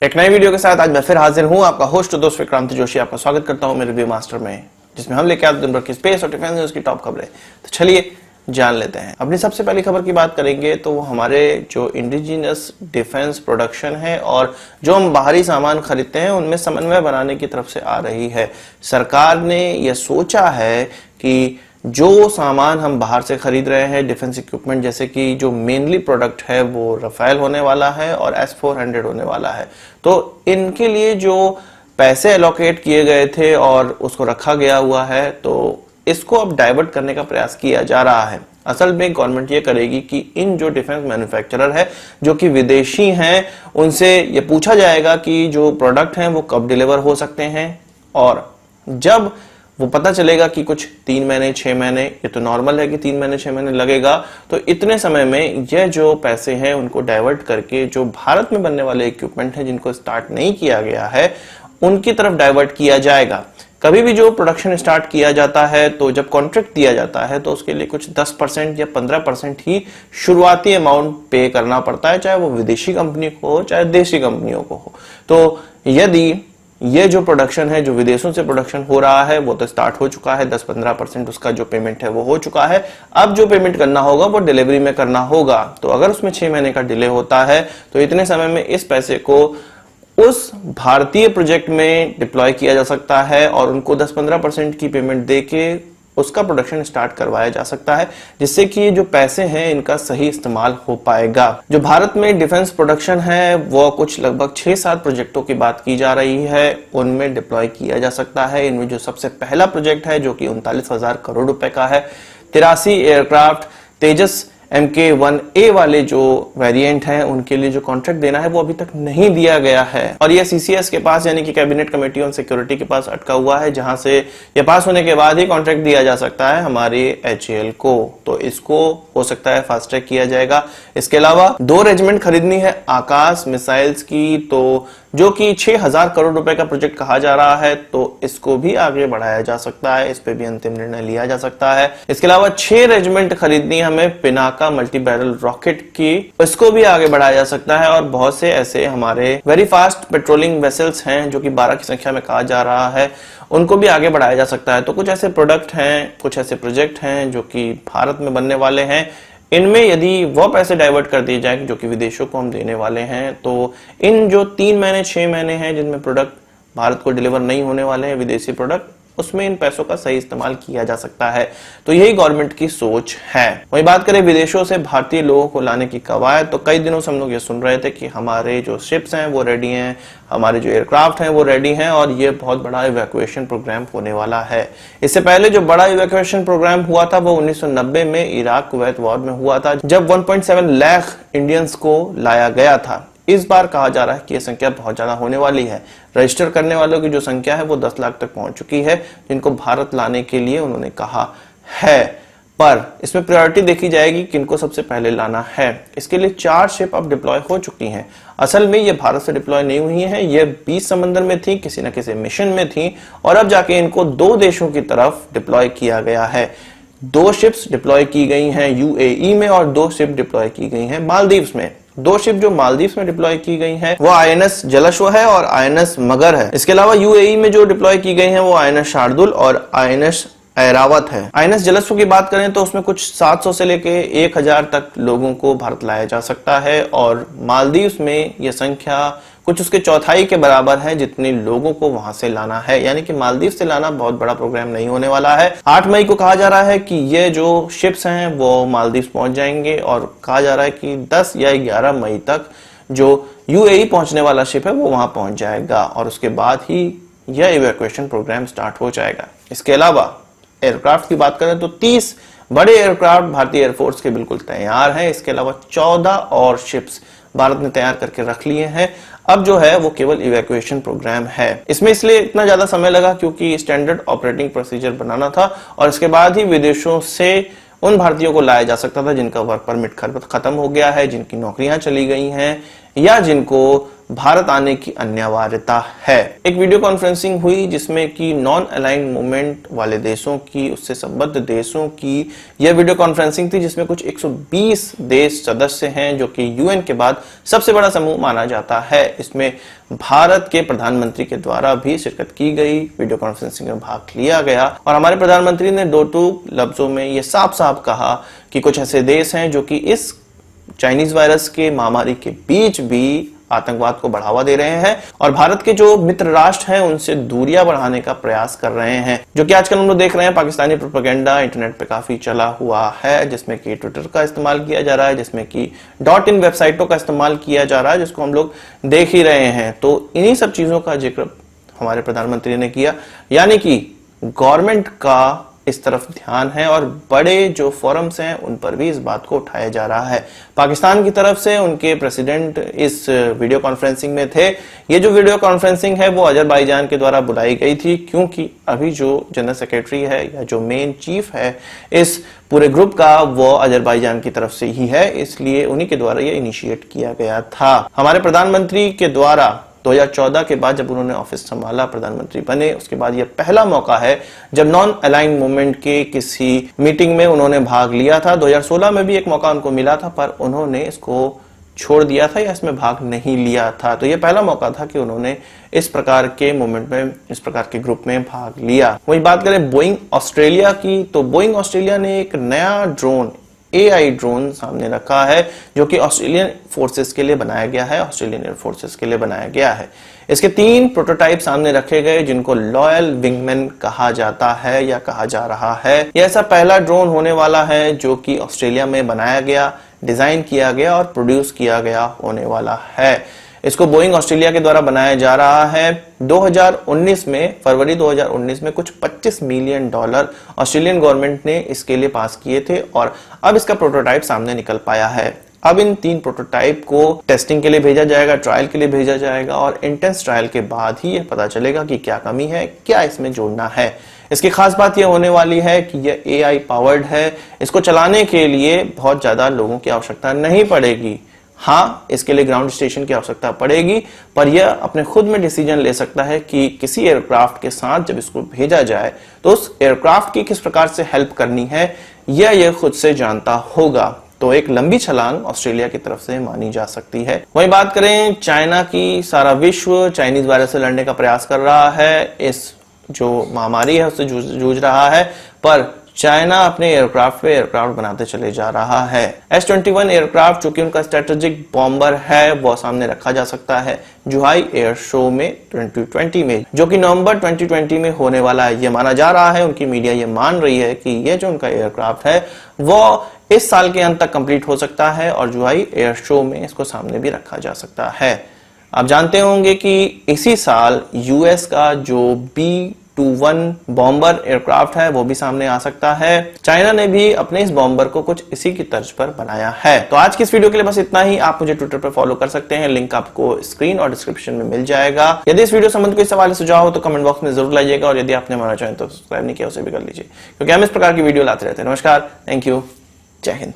एक नई वीडियो के साथ आज मैं फिर हाजिर हूं, आपका होस्ट दोस्त विक्रांत जोशी। आपका स्वागत करता हूं मेरे रिव्यू मास्टर में, जिसमें हम लेके आते दिन भर की स्पेस और डिफेंस न्यूज की टॉप खबरें। तो चलिए जान लेते हैं। अपनी सबसे पहली खबर की बात करेंगे तो वो हमारे जो इंडिजिनियस डिफेंस प्रोडक्शन है और जो हम बाहरी सामान खरीदते हैं उनमें समन्वय बनाने की तरफ से आ रही है। सरकार ने यह सोचा है कि जो सामान हम बाहर से खरीद रहे हैं, डिफेंस इक्विपमेंट जैसे कि जो मेनली प्रोडक्ट है वो रफेल होने वाला है और S-400 होने वाला है, तो इनके लिए जो पैसे एलोकेट किए गए थे और उसको रखा गया हुआ है, तो इसको अब डाइवर्ट करने का प्रयास किया जा रहा है। असल में गवर्नमेंट ये करेगी कि इन जो डिफेंस मैन्युफैक्चरर है जो कि विदेशी हैं, उनसे ये पूछा जाएगा कि जो प्रोडक्ट हैं वो कब डिलीवर हो सकते हैं, और जब वो पता चलेगा कि कुछ 3 महीने 6 महीने, ये तो नॉर्मल है कि 3 महीने 6 महीने लगेगा, तो इतने समय में यह जो पैसे हैं उनको डाइवर्ट करके जो भारत में बनने वाले इक्विपमेंट हैं जिनको स्टार्ट नहीं किया गया है उनकी तरफ डाइवर्ट किया जाएगा। कभी भी जो प्रोडक्शन स्टार्ट किया जाता है तो जब कॉन्ट्रैक्ट दिया जाता है तो उसके लिए कुछ 10% या 15% ही शुरुआती अमाउंट पे करना पड़ता है, चाहे वो विदेशी कंपनी को हो चाहे देशी कंपनियों को हो। तो यदि ये जो प्रोडक्शन है, जो विदेशों से प्रोडक्शन हो रहा है, वो तो स्टार्ट हो चुका है, 10-15% उसका जो पेमेंट है वो हो चुका है। अब जो पेमेंट करना होगा वो डिलीवरी में करना होगा। तो अगर उसमें 6 महीने का डिले होता है तो इतने समय में इस पैसे को उस भारतीय प्रोजेक्ट में डिप्लॉय किया जा सकता है और उनको 10-15% की पेमेंट देके उसका प्रोडक्शन स्टार्ट करवाया जा सकता है, जिससे कि ये जो पैसे हैं इनका सही इस्तेमाल हो पाएगा। जो भारत में डिफेंस प्रोडक्शन है वो कुछ लगभग 6-7 प्रोजेक्टों की बात की जा रही है, उनमें डिप्लॉय किया जा सकता है। इनमें जो सबसे पहला प्रोजेक्ट है जो कि 39,000 करोड़ रुपए का है, 83 एयरक्राफ्ट तेजस MK-1A वाले जो वेरिएंट हैं उनके लिए जो कॉन्ट्रैक्ट देना है वो अभी तक नहीं दिया गया है और ये CCS के पास यानी कि कैबिनेट कमेटी ऑन सिक्योरिटी के पास अटका हुआ है, जहां से ये पास होने के बाद ही कॉन्ट्रैक्ट दिया जा सकता है हमारे HAL को। तो इसको हो सकता है फास्ट ट्रैक किया जाएगा। इसके अलावा 2 रेजिमेंट खरीदनी है आकाश मिसाइल्स की, तो जो कि 6,000 करोड़ रुपए का प्रोजेक्ट कहा जा रहा है, तो इसको भी आगे बढ़ाया जा सकता है, इस पे भी अंतिम निर्णय लिया जा सकता है। इसके अलावा 6 रेजिमेंट खरीदनी है हमें पिनाका मल्टी बैरल रॉकेट की, इसको भी आगे बढ़ाया जा सकता है। और बहुत से ऐसे हमारे वेरी फास्ट पेट्रोलिंग वेसल्स हैं जो कि 12 की संख्या में कहा जा रहा है, उनको भी आगे बढ़ाया जा सकता है। तो कुछ ऐसे प्रोडक्ट हैं, कुछ ऐसे प्रोजेक्ट हैं जो कि भारत में बनने वाले हैं, इनमें यदि वो पैसे डाइवर्ट कर दिए जाए जो कि विदेशों को हम देने वाले हैं, तो इन जो 3 महीने 6 महीने हैं जिनमें प्रोडक्ट भारत को डिलीवर नहीं होने वाले हैं विदेशी प्रोडक्ट, उसमें इन पैसों का सही इस्तेमाल किया जा सकता है। तो यही गवर्नमेंट की सोच है। वही बात करें विदेशों से भारतीय लोगों को लाने की कवायद, तो कई दिनों से हम लोग ये सुन रहे थे कि हमारे जो शिप्स हैं वो रेडी हैं, हमारे जो एयरक्राफ्ट हैं वो रेडी हैं और ये बहुत बड़ा इवैक्यूएशन प्रोग्राम होने वाला है। इससे पहले जो बड़ा इवैक्यूएशन प्रोग्राम हुआ था वो 1990 में इराक कुवैत वॉर में हुआ था, जब 1.7 लाख इंडियंस को लाया गया था। इस बार कहा जा रहा है कि यह संख्या बहुत ज्यादा होने वाली है। रजिस्टर करने वालों की जो संख्या है वो 10 लाख तक पहुंच चुकी है, जिनको भारत लाने के लिए उन्होंने कहा है। पर इसमें प्रायोरिटी देखी जाएगी किनको सबसे पहले लाना है। इसके लिए 4 शिप अब डिप्लॉय हो चुकी हैं। असल में ये भारत से डिप्लॉय नहीं हुई हैं, ये 20 समंदर में थी, किसी न किसी मिशन में थी और अब जाके इनको 2 देशों की तरफ डिप्लॉय किया गया है। 2 शिप्स डिप्लॉय की गई हैं UAE में और 2 शिप डिप्लॉय की गई हैं मालदीव्स में। 2 शिप जो मालदीव्स में डिप्लॉय की गई हैं वो INS जलश्व है और INS मगर है। इसके अलावा UAE में जो डिप्लॉय की गई हैं वो INS शार्दुल और INS ऐरावत है। INS जलश्व की बात करें तो उसमें कुछ 700 से लेके 1000 तक लोगों को भारत लाया जा सकता है और मालदीव्स में यह संख्या कुछ उसके चौथाई के बराबर है जितने लोगों को वहां से लाना है, यानी कि मालदीव से लाना बहुत बड़ा प्रोग्राम नहीं होने वाला है। 8 मई को कहा जा रहा है कि ये जो शिप्स हैं वो मालदीव पहुंच जाएंगे और कहा जा रहा है कि 10 या 11 मई तक जो UAE पहुंचने वाला शिप है वो वहां पहुंच जाएगा और उसके बाद ही यह इवैक्यूएशन प्रोग्राम स्टार्ट हो जाएगा। इसके अलावा एयरक्राफ्ट की बात करें तो 30 बड़े एयरक्राफ्ट भारतीय एयरफोर्स के बिल्कुल तैयार हैं। इसके अलावा 14 और शिप्स भारत ने तैयार करके रख लिए हैं। अब जो है वो केवल इवैक्यूएशन प्रोग्राम है। इसमें इसलिए इतना ज्यादा समय लगा क्योंकि स्टैंडर्ड ऑपरेटिंग प्रोसीजर बनाना था और इसके बाद ही विदेशों से उन भारतीयों को लाया जा सकता था जिनका वर्क परमिट खत्म हो गया है, जिनकी नौकरियां चली गई हैं या जिनको भारत आने की अनिवार्यता है। एक वीडियो कॉन्फ्रेंसिंग हुई जिसमें कि नॉन अलाइंड मूवमेंट वाले देशों की, उससे संबद्ध देशों की यह वीडियो कॉन्फ्रेंसिंग थी, जिसमें कुछ 120 देश सदस्य हैं जो कि यूएन के बाद सबसे बड़ा समूह माना जाता है। इसमें भारत के प्रधानमंत्री के द्वारा भी शिरकत की गई, वीडियो कॉन्फ्रेंसिंग में भाग लिया गया और हमारे प्रधानमंत्री ने दो टूक लफ्जों में यह साफ साफ कहा कि कुछ ऐसे देश हैं जो कि इस चाइनीज वायरस के महामारी के बीच भी आतंकवाद को बढ़ावा दे रहे हैं और भारत के जो मित्र राष्ट्र हैं उनसे दूरियां बढ़ाने का प्रयास कर रहे हैं, जो कि आजकल हम लोग देख रहे हैं। पाकिस्तानी प्रोपेगेंडा इंटरनेट पे काफी चला हुआ है, जिसमें कि ट्विटर का इस्तेमाल किया जा रहा है, जिसमें कि .in वेबसाइटों का इस्तेमाल किया जा रहा है, जिसको हम लोग देख ही रहे हैं। तो इन्हीं सब चीजों का जिक्र हमारे प्रधानमंत्री ने किया, यानी कि गवर्नमेंट का इस तरफ ध्यान है और बड़े जो फोरम्स हैं उन पर भी इस बात को उठाया जा रहा है। पाकिस्तान की तरफ से उनके प्रेसिडेंट इस वीडियो कॉन्फ्रेंसिंग में थे। ये जो वीडियो कॉन्फ्रेंसिंग है वो अजरबैजान के द्वारा बुलाई गई थी, क्योंकि अभी जो जनरल सेक्रेटरी है या जो मेन चीफ है इस पूरे ग्रुप का वो अजरबैजान की तरफ से ही है, इसलिए उन्हीं के द्वारा ये इनिशिएट किया गया था। हमारे प्रधानमंत्री के द्वारा 2014 के बाद जब उन्होंने ऑफिस संभाला, प्रधानमंत्री बने, उसके बाद यह पहला मौका है जब नॉन अलाइंड मूवमेंट के किसी मीटिंग में उन्होंने भाग लिया था। 2016 में भी एक मौका उनको मिला था, पर उन्होंने इसको छोड़ दिया था या इसमें भाग नहीं लिया था। तो यह पहला मौका था कि उन्होंने इस प्रकार के मूवमेंट में, इस प्रकार के ग्रुप में भाग लिया। वही बात करें बोइंग ऑस्ट्रेलिया की, तो बोइंग ऑस्ट्रेलिया ने एक नया ड्रोन, AI ड्रोन सामने रखा है, जो कि ऑस्ट्रेलियन फोर्सेस के लिए बनाया गया है, ऑस्ट्रेलियन एयर फोर्सेस के लिए बनाया गया है। इसके 3 प्रोटोटाइप सामने रखे गए, जिनको लॉयल विंगमैन कहा जाता है या कहा जा रहा है। यह ऐसा पहला ड्रोन होने वाला है जो कि ऑस्ट्रेलिया में बनाया गया, डिजाइन किया गया और प्रोड्यूस किया गया होने वाला है। इसको बोइंग ऑस्ट्रेलिया के द्वारा बनाया जा रहा है। 2019 में, फरवरी 2019 में कुछ $25 मिलियन ऑस्ट्रेलियन गवर्नमेंट ने इसके लिए पास किए थे और अब इसका प्रोटोटाइप सामने निकल पाया है। अब इन 3 प्रोटोटाइप को टेस्टिंग के लिए भेजा जाएगा, ट्रायल के लिए भेजा जाएगा और इंटेंस ट्रायल के बाद ही यह पता चलेगा कि क्या कमी है, क्या इसमें जोड़ना है। इसकी खास बात यह होने वाली है कि यह AI पावर्ड है। इसको चलाने के लिए बहुत ज्यादा लोगों की आवश्यकता नहीं पड़ेगी। हाँ, इसके लिए ग्राउंड स्टेशन की आवश्यकता पड़ेगी, पर यह अपने खुद में डिसीजन ले सकता है कि किसी एयरक्राफ्ट के साथ जब इसको भेजा जाए तो उस एयरक्राफ्ट की किस प्रकार से हेल्प करनी है, यह खुद से जानता होगा। तो एक लंबी छलांग ऑस्ट्रेलिया की तरफ से मानी जा सकती है। वहीं बात करें चाइना की, सारा विश्व चाइनीज वायरस से लड़ने का प्रयास कर रहा है, इस जो महामारी है उससे जूझ रहा है, पर चाइना अपने एयरक्राफ्ट पे एयरक्राफ्ट बनाते चले जा रहा है। S-21 एयरक्राफ्ट, जो कि उनका स्ट्रेटेजिक बॉम्बर है, वो सामने रखा जा सकता है जुहाई एयर शो में 2020 में, जो कि नवंबर 2020 में होने वाला है। यह माना जा रहा है, उनकी मीडिया ये मान रही है कि यह जो उनका एयरक्राफ्ट है वो इस साल के अंत तक कंप्लीट हो सकता है और जुहाई एयर शो में इसको सामने भी रखा जा सकता है। आप जानते होंगे कि इसी साल यूएस का जो B-21 बॉम्बर एयरक्राफ्ट है वो भी सामने आ सकता है। चाइना ने भी अपने इस बॉम्बर को कुछ इसी की तर्ज पर बनाया है। तो आज की इस वीडियो के लिए बस इतना ही। आप मुझे ट्विटर पर फॉलो कर सकते हैं, लिंक आपको स्क्रीन और डिस्क्रिप्शन में मिल जाएगा। यदि इस वीडियो संबंध कोई सवाल सुझाव हो तो कमेंट बॉक्स में जरूर लाइएगा और यदि आपने हमारा चैनल तो सब्सक्राइब नहीं किया उसे भी कर लीजिए, क्योंकि हम इस प्रकार की वीडियो लाते रहते हैं। नमस्कार, थैंक यू, जय हिंद।